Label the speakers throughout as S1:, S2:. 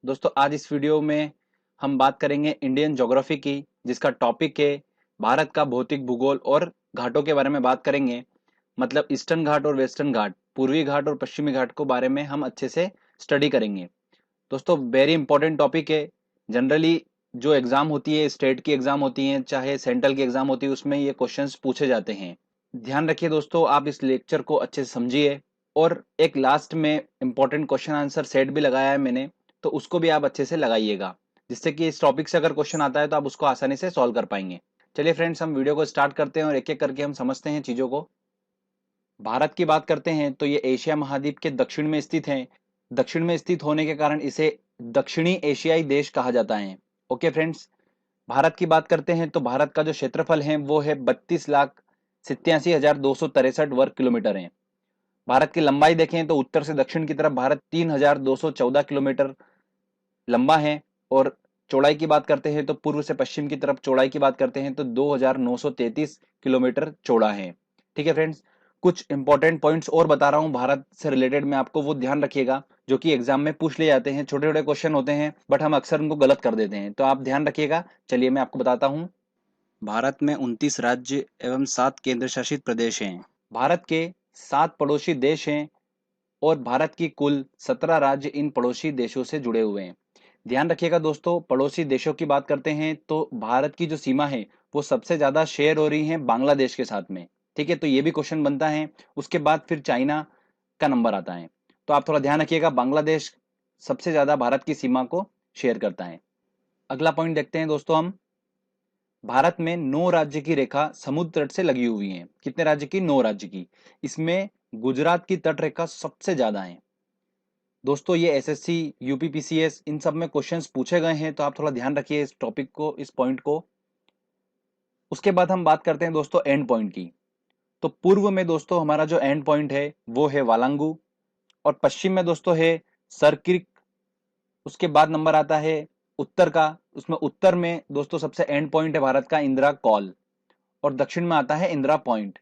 S1: दोस्तों आज इस वीडियो में हम बात करेंगे इंडियन ज्योग्राफी की, जिसका टॉपिक है भारत का भौतिक भूगोल और घाटों के बारे में बात करेंगे। मतलब ईस्टर्न घाट और वेस्टर्न घाट, पूर्वी घाट और पश्चिमी घाट को बारे में हम अच्छे से स्टडी करेंगे। दोस्तों वेरी इंपॉर्टेंट टॉपिक है। जनरली जो एग्जाम होती है, स्टेट की एग्जाम होती है चाहे सेंट्रल की एग्जाम होती है, उसमें ये क्वेश्चंस पूछे जाते हैं। ध्यान रखिए दोस्तों, आप इस लेक्चर को अच्छे से समझिए। और एक लास्ट में इंपॉर्टेंट क्वेश्चन आंसर सेट भी लगाया है मैंने, तो उसको भी आप अच्छे से लगाइएगा, जिससे कि इस टॉपिक से अगर क्वेश्चन आता है तो आप उसको आसानी से सॉल्व कर पाएंगे। चलिए फ्रेंड्स, हम वीडियो को स्टार्ट करते हैं और एक एक करके हम समझते हैं चीजों को। भारत की बात करते हैं तो ये एशिया महाद्वीप के दक्षिण में स्थित है। दक्षिण में स्थित होने के कारण इसे दक्षिणी एशियाई देश कहा जाता है। ओके फ्रेंड्स, भारत की बात करते हैं तो भारत का जो क्षेत्रफल है वो है 32,87,263 वर्ग किलोमीटर है। भारत की लंबाई देखें तो उत्तर से दक्षिण की तरफ भारत 3,214 किलोमीटर लंबा है। और चौड़ाई की बात करते हैं तो पूर्व से पश्चिम की तरफ चौड़ाई की बात करते हैं तो 2,933 किलोमीटर चौड़ा है। ठीक है फ्रेंड्स, कुछ इंपॉर्टेंट पॉइंट्स और बता रहा हूं भारत से रिलेटेड में आपको, वो ध्यान रखिएगा, जो कि एग्जाम में पूछ लिए जाते हैं। छोटे छोटे क्वेश्चन होते हैं बट हम अक्सर उनको गलत कर देते हैं, तो आप ध्यान रखिएगा। चलिए मैं आपको बताता हूँ। भारत में 29 राज्य एवं 7 केंद्र शासित प्रदेश हैं। भारत के 7 पड़ोसी देश हैं और भारत की कुल 17 राज्य इन पड़ोसी देशों से जुड़े हुए हैं। ध्यान रखिएगा दोस्तों, पड़ोसी देशों की बात करते हैं तो भारत की जो सीमा है वो सबसे ज्यादा शेयर हो रही है बांग्लादेश के साथ में। ठीक है, तो ये भी क्वेश्चन बनता है। उसके बाद फिर चाइना का नंबर आता है, तो आप थोड़ा ध्यान रखिएगा, बांग्लादेश सबसे ज्यादा भारत की सीमा को शेयर करता है। अगला पॉइंट देखते हैं दोस्तों हम। भारत में 9 राज्य की रेखा समुद्र तट से लगी हुई है। कितने राज्य की? 9 राज्य की। इसमें गुजरात की तट रेखा सबसे ज्यादा है। दोस्तों ये एसएससी, यूपीपीसीएस इन सब में क्वेश्चंस पूछे गए हैं, तो आप थोड़ा ध्यान रखिए इस टॉपिक को, इस पॉइंट को। उसके बाद हम बात करते हैं दोस्तों एंड पॉइंट की। तो पूर्व में दोस्तों हमारा जो एंड पॉइंट है वो है वालांगू, और पश्चिम में दोस्तों है सरक्रिक। उसके बाद नंबर आता है उत्तर का। उसमें उत्तर में दोस्तों सबसे एंड पॉइंट है भारत का इंदिरा कॉल, और दक्षिण में आता है इंदिरा पॉइंट।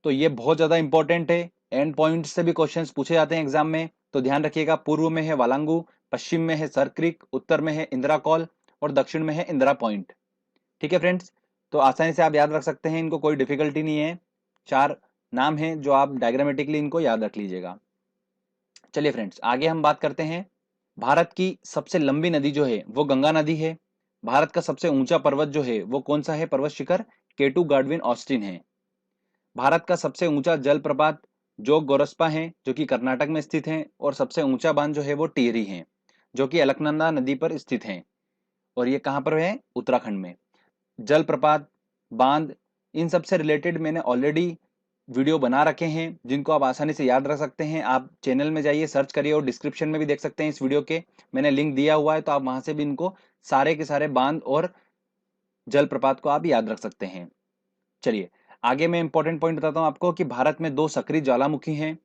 S1: तो ये बहुत ज्यादा इंपॉर्टेंट है। एंड पॉइंट से भी क्वेश्चंस पूछे जाते हैं एग्जाम में, तो ध्यान रखिएगा। पूर्व में है वालांगू, पश्चिम में है सरक्रिक, उत्तर में है इंदिरा कॉल और दक्षिण में है इंदिरा पॉइंट। ठीक है फ्रेंड्स, तो आसानी से आप याद रख सकते हैं इनको, कोई डिफिकल्टी नहीं है। 4 नाम हैं जो आप डायग्रामेटिकली इनको याद रख लीजिएगा। चलिए फ्रेंड्स, आगे हम बात करते हैं। भारत की सबसे लंबी नदी जो है वो गंगा नदी है। भारत का सबसे ऊंचा पर्वत जो है वो कौन सा है? पर्वत शिखर केटू गार्डविन ऑस्टिन है। भारत का सबसे ऊंचा जलप्रपात जोग गोरस्पा है, जो कि कर्नाटक में स्थित है। और सबसे ऊंचा बांध जो है वो टिहरी है, जो कि अलकनंदा नदी पर स्थित है। और ये कहां पर है? उत्तराखंड में। जलप्रपात, बांध, इन सब से रिलेटेड मैंने ऑलरेडी वीडियो बना रखे हैं, जिनको आप आसानी से याद रख सकते हैं। आप चैनल में जाइए, सर्च करिए, और डिस्क्रिप्शन में भी देख सकते हैं इस वीडियो के, मैंने लिंक दिया हुआ है, तो आप वहां से भी इनको सारे के सारे बांध और जलप्रपात को आप याद रख सकते हैं। चलिए आगे मैं इंपॉर्टेंट पॉइंट बताता हूं आपको कि भारत में 2 सक्रिय ज्वालामुखी हैं,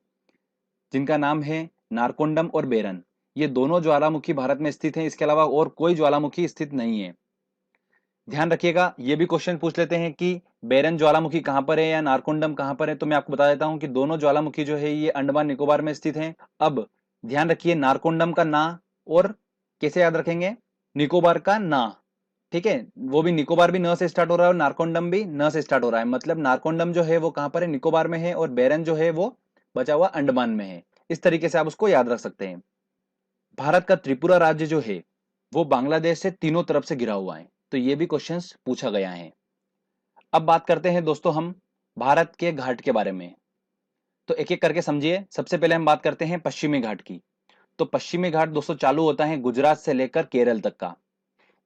S1: जिनका नाम है नारकोंडम और बेरन। ये दोनों ज्वालामुखी भारत में स्थित हैं, इसके अलावा और कोई ज्वालामुखी स्थित नहीं है। ध्यान रखिएगा, ये भी क्वेश्चन पूछ लेते हैं कि बेरन ज्वालामुखी कहां पर है या नारकोंडम कहां पर है, तो मैं आपको बता देता हूं कि दोनों ज्वालामुखी जो है ये अंडमान निकोबार में स्थित हैं। अब ध्यान रखिए, नारकोंडम का ना, और कैसे याद रखेंगे? निकोबार का ना। ठीक है, वो भी निकोबार भी न से स्टार्ट हो रहा है और नारकोंडम भी न से स्टार्ट हो रहा है। मतलब नारकोंडम जो है वो कहां पर है? निकोबार में है, और बेरन जो है वो बचा हुआ अंडमान में है। इस तरीके से आप उसको याद रख सकते हैं। भारत का त्रिपुरा राज्य जो है वो बांग्लादेश से तीनों तरफ से घिरा हुआ है, तो ये भी क्वेश्चंस पूछा गया है। अब बात करते हैं दोस्तों हम भारत के घाट के बारे में, तो एक एक करके समझिए। सबसे पहले हम बात करते हैं पश्चिमी घाट की। तो पश्चिमी घाट दोस्तों चालू होता है गुजरात से लेकर केरल तक का।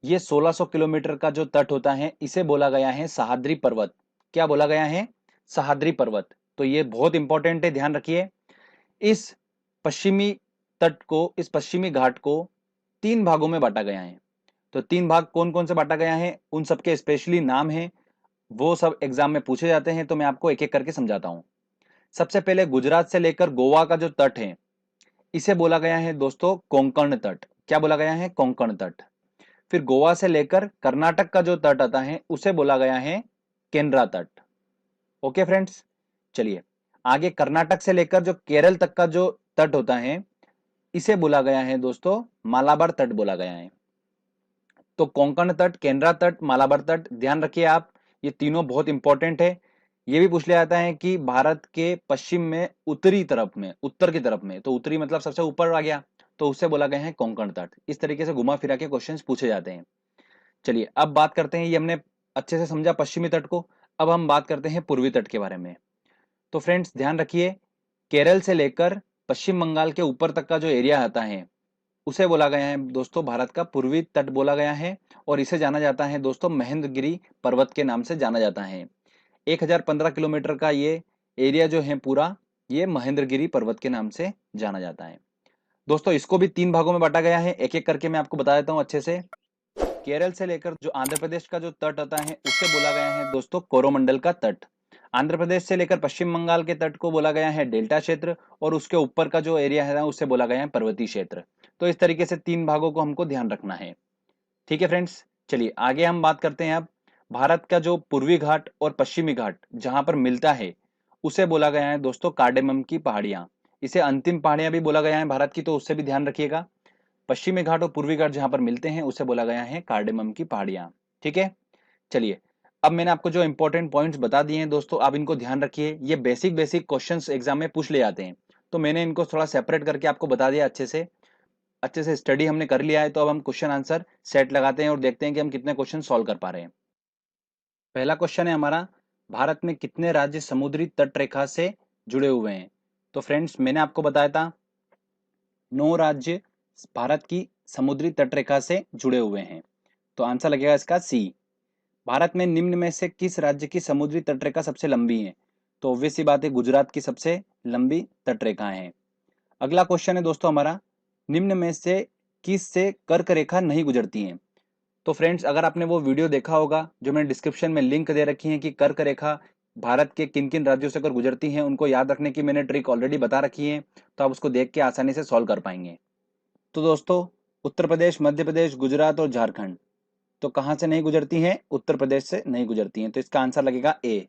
S1: ये 1600 किलोमीटर का जो तट होता है इसे बोला गया है सह्याद्री पर्वत। क्या बोला गया है? सह्याद्री पर्वत। तो ये बहुत इंपॉर्टेंट है, ध्यान रखिए। इस पश्चिमी तट को, इस पश्चिमी घाट को 3 भागों में बांटा गया है। तो 3 भाग कौन कौन से बांटा गया है, उन सबके स्पेशली नाम है, वो सब एग्जाम में पूछे जाते हैं, तो मैं आपको एक एक करके समझाता हूं। सबसे पहले गुजरात से लेकर गोवा का जो तट है इसे बोला गया है दोस्तों कोंकण तट। क्या बोला गया है? कोंकण तट। फिर गोवा से लेकर कर्नाटक का जो तट आता है उसे बोला गया है केनरा तट। ओके फ्रेंड्स, चलिए आगे कर्नाटक से लेकर जो केरल तक का जो तट होता है इसे बोला गया है दोस्तों मालाबार तट बोला गया है। तो कोंकण तट, केनरा तट, मालाबार तट, ध्यान रखिए आप, ये तीनों बहुत इंपॉर्टेंट है। ये भी पूछ लिया जाता है कि भारत के पश्चिम में उत्तरी तरफ में, उत्तर की तरफ में, तो उत्तरी मतलब सबसे ऊपर आ गया, तो उससे बोला गया है कोंकण तट। इस तरीके से घुमा फिरा के क्वेश्चंस पूछे जाते हैं। चलिए अब बात करते हैं, ये हमने अच्छे से समझा पश्चिमी तट को। अब हम बात करते हैं पूर्वी तट के बारे में। तो फ्रेंड्स ध्यान रखिए, केरल से लेकर पश्चिम बंगाल के ऊपर तक का जो एरिया आता है उसे बोला गया है दोस्तों भारत का पूर्वी तट बोला गया है। और इसे जाना जाता है दोस्तों महेंद्रगिरी पर्वत के नाम से जाना जाता है। 1015 किलोमीटर का ये एरिया जो है पूरा, ये महेंद्रगिरी पर्वत के नाम से जाना जाता है। दोस्तों इसको भी 3 भागों में बांटा गया है, एक एक करके मैं आपको बता देता हूँ अच्छे से। केरल से लेकर जो आंध्र प्रदेश का जो तट आता है उसे बोला गया है दोस्तों कोरोमंडल का तट। आंध्र प्रदेश से लेकर पश्चिम बंगाल के तट को बोला गया है डेल्टा क्षेत्र, और उसके ऊपर का जो एरिया है उसे बोला गया है पर्वतीय क्षेत्र। तो इस तरीके से 3 भागों को हमको ध्यान रखना है। ठीक है फ्रेंड्स, चलिए आगे हम बात करते हैं। अब भारत का जो पूर्वी घाट और पश्चिमी घाट जहां पर मिलता है उसे बोला गया है दोस्तों कार्डेमम की पहाड़ियां। इसे अंतिम पहाड़ियां भी बोला गया है भारत की, तो उससे भी ध्यान रखिएगा। पश्चिमी घाट और पूर्वी घाट जहां पर मिलते हैं उसे बोला गया है कार्डेमम की पहाड़ियां। ठीक है, चलिए अब मैंने आपको जो इंपॉर्टेंट पॉइंट्स बता दिए हैं दोस्तों, आप इनको ध्यान रखिए। ये बेसिक बेसिक क्वेश्चंस एग्जाम में पूछ ले जाते हैं, तो मैंने इनको थोड़ा सेपरेट करके आपको बता दिया अच्छे से। अच्छे से स्टडी हमने कर लिया है, तो अब हम क्वेश्चन आंसर सेट लगाते हैं और देखते हैं कि हम कितने क्वेश्चन सॉल्व कर पा रहे हैं। पहला क्वेश्चन है हमारा, भारत में कितने राज्य समुद्री तट रेखा से जुड़े हुए हैं? तो फ्रेंड्स मैंने आपको बताया था 9 राज्य भारत की समुद्री तट रेखा से जुड़े हुए हैं, तो आंसर लगेगा इसका सी। भारत में निम्न में से किस राज्य की समुद्री तटरेखा सबसे लंबी है? तो ऑब्वियस सी बात है गुजरात की सबसे लंबी तटरेखा है। अगला क्वेश्चन है दोस्तों हमारा, निम्न में से किस से कर्क रेखा नहीं गुजरती है? तो फ्रेंड्स अगर आपने वो वीडियो देखा होगा जो मैंने डिस्क्रिप्शन में लिंक दे रखी है कि कर्क रेखा भारत के किन किन राज्यों से अगर गुजरती हैं, उनको याद रखने की मैंने ट्रिक ऑलरेडी बता रखी है, तो आप उसको देख के आसानी से सॉल्व कर पाएंगे। तो दोस्तों उत्तर प्रदेश, मध्य प्रदेश, गुजरात और झारखंड, तो कहां से नहीं गुजरती हैं? उत्तर प्रदेश से नहीं गुजरती हैं, तो इसका आंसर लगेगा ए।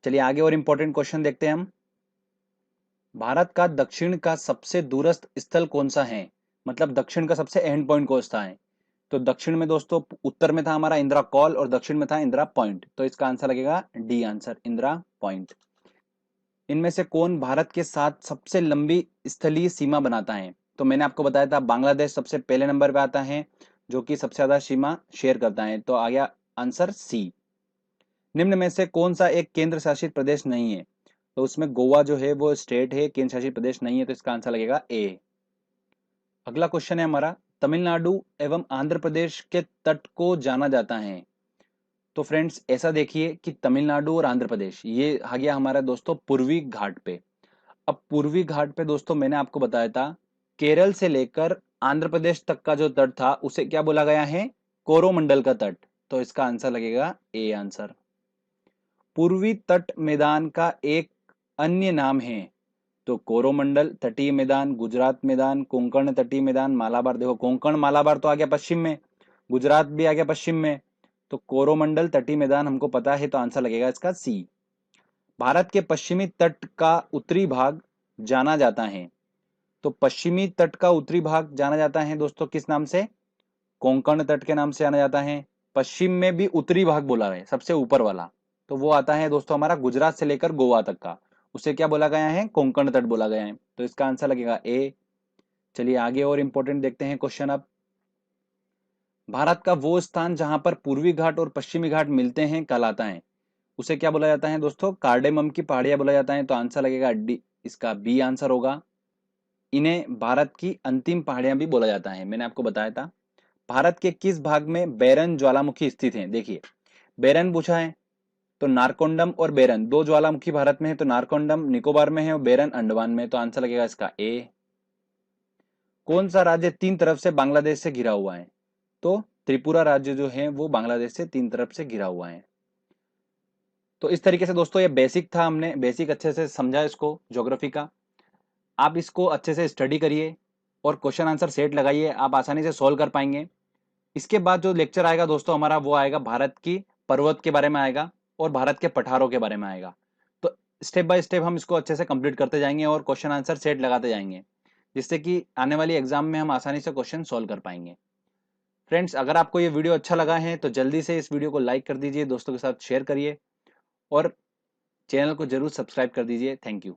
S1: चलिए आगे और इंपॉर्टेंट क्वेश्चन देखते हैं हम। भारत का दक्षिण का सबसे दूरस्थ स्थल कौन सा है? मतलब दक्षिण का सबसे एंड पॉइंट कौन सा है? तो दक्षिण में दोस्तों उत्तर में था हमारा इंदिरा कॉल और दक्षिण में था इंदिरा पॉइंट, तो इसका आंसर लगेगा डी आंसर, इंदिरा पॉइंट। इनमें से कौन भारत के साथ सबसे लंबी स्थलीय सीमा बनाता है? तो मैंने आपको बताया था बांग्लादेश सबसे पहले नंबर पे आता है जो कि सबसे ज्यादा सीमा शेयर करता है, तो आ गया आंसर सी। निम्न में से कौन सा एक केंद्र शासित प्रदेश नहीं है? तो उसमें गोवा जो है वो स्टेट है, केंद्र शासित प्रदेश नहीं है, तो इसका आंसर लगेगा ए। अगला क्वेश्चन है हमारा, तमिलनाडु एवं आंध्र प्रदेश के तट को जाना जाता है। तो फ्रेंड्स ऐसा देखिए कि तमिलनाडु और आंध्र प्रदेश ये आ गया हमारा दोस्तों पूर्वी घाट पे। अब पूर्वी घाट पे दोस्तों मैंने आपको बताया था केरल से लेकर आंध्र प्रदेश तक का जो तट था उसे क्या बोला गया है? कोरोमंडल का तट, तो इसका आंसर लगेगा ए आंसर। पूर्वी तट मैदान का एक अन्य नाम है? तो कोरोमंडल तटीय मैदान, गुजरात मैदान, कोंकण तटीय मैदान, मालाबार। देखो कोंकण मालाबार तो आ गया पश्चिम में, गुजरात भी आ गया पश्चिम में, तो कोरोमंडल तटीय मैदान हमको पता है, तो आंसर लगेगा इसका सी। भारत के पश्चिमी तट का उत्तरी भाग जाना जाता है? तो पश्चिमी तट का उत्तरी भाग जाना जाता है दोस्तों किस नाम से? कोंकण तट के नाम से जाना जाता है। पश्चिम में भी उत्तरी भाग बोला है सबसे ऊपर वाला, तो वो आता है दोस्तों हमारा गुजरात से लेकर गोवा तक का, उसे क्या बोला गया है? कोंकण तट बोला गया है, तो इसका आंसर लगेगा ए। चलिए आगे और इंपॉर्टेंट देखते हैं क्वेश्चन। अब भारत का वो स्थान जहां पर पूर्वी घाट और पश्चिमी घाट मिलते हैं कहलाता है? उसे क्या बोला जाता है दोस्तों? कार्डेमम की पहाड़ियां बोला जाता है, तो आंसर लगेगा डी, इसका बी आंसर होगा। इन्हें भारत की अंतिम पहाड़ियां भी बोला जाता है, मैंने आपको बताया था। भारत के किस भाग में बैरन ज्वालामुखी स्थित है? देखिए बैरन पूछा है, तो नारकोंडम और बेरन दो ज्वालामुखी भारत में है, तो नारकोंडम निकोबार में है और बेरन अंडमान में, तो आंसर लगेगा इसका ए। कौन सा राज्य 3 तरफ से बांग्लादेश से घिरा हुआ है? तो त्रिपुरा राज्य जो है वो बांग्लादेश से 3 तरफ से घिरा हुआ है। तो इस तरीके से दोस्तों ये बेसिक था, हमने बेसिक अच्छे से समझा इसको ज्योग्राफी का। आप इसको अच्छे से स्टडी करिए और क्वेश्चन आंसर सेट लगाइए, आप आसानी से सॉल्व कर पाएंगे। इसके बाद जो लेक्चर आएगा दोस्तों हमारा वो आएगा भारत की पर्वत के बारे में आएगा और भारत के पठारों के बारे में आएगा। तो स्टेप बाय स्टेप हम इसको अच्छे से कंप्लीट करते जाएंगे और क्वेश्चन आंसर सेट लगाते जाएंगे। जिससे कि आने वाली एग्जाम में हम आसानी से क्वेश्चन सॉल्व कर पाएंगे। फ्रेंड्स, अगर आपको ये वीडियो अच्छा लगा है तो जल्दी से इस वीडियो को लाइक कर दीजिए, दोस्तों के साथ शेयर करिए और चैनल को जरूर सब्सक्राइब कर दीजिए। Thank you.